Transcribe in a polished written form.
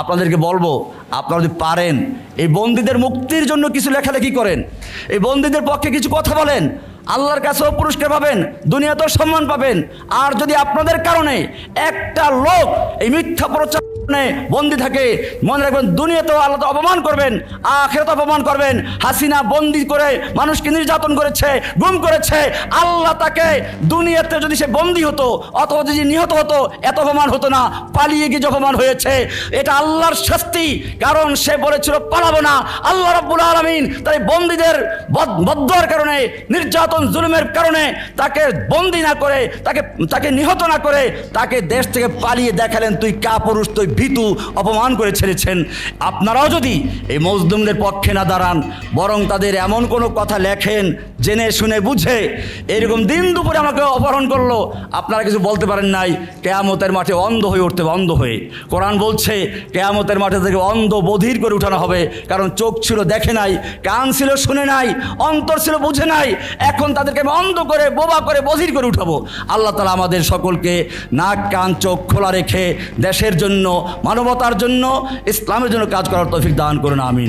আপনাদেরকে বলবো, আপনারা যদি পারেন এই বন্দীদের মুক্তির জন্য কিছু লেখালেখি করেন, এই বন্দীদের পক্ষে কিছু কথা বলেন, আল্লাহর কাছেও পুরস্কার পাবেন, দুনিয়াতেও সম্মান পাবেন। আর যদি আপনাদের কারণে একটা লোক এই মিথ্যা প্রচার বন্দী থাকে, মনে রাখবেন দুনিয়াতেও আল্লাহ অপমান করবেন, আখিরাতে অপমান করবেন। হাসিনা বন্দী করে মানুষকে নির্যাতন করেছে, গুম করেছে, আল্লাহ তাকে দুনিয়াতে যদি সে বন্দী হতো অথবা যদি নিহত হতো এত অপমান হতো না, পালিয়ে গিয়ে অপমান হয়েছে। এটা আল্লাহর শাস্তি, কারণ সে বলেছিল পালাবো না। আল্লাহ রাব্বুল আলামিন তাই বন্দীদের বদদুয়ার কারণে, নির্যাতন জুলুমের কারণে তাকে বন্দী না করে, তাকে নিহত না করে তাকে দেশ থেকে পালিয়ে দেখালেন তুই কাপুরুষ, তুই ভীতু, অপমান করে ছেড়েছেন। আপনারাও যদি এই মজলুমদের পক্ষে না দাঁড়ান, বরং তাদের এমন কোনো কথা লেখেন জেনে শুনে বুঝে, এরকম দিন দুপুরে আমাকে অপহরণ করলো, আপনারা কিছু বলতে পারেন নাই, কিয়ামতের মাঠে অন্ধ হয়ে উঠতে হবে, অন্ধ হয়ে। কোরআন বলছে কিয়ামতের মাঠে থেকে অন্ধ বধির করে উঠানো হবে, কারণ চোখ ছিল দেখে নাই, কান ছিল শুনে নাই, অন্তর ছিল বুঝে নাই। এখন তাদেরকে আমি অন্ধ করে, বোবা করে, বধির করে উঠাবো। আল্লাহ তাআলা আমাদের সকলকে নাক কান চোখ খোলা রেখে দেশের জন্য, মানবতার জন্য, ইসলামের জন্য কাজ করার তৌফিক দান করুন, আমিন।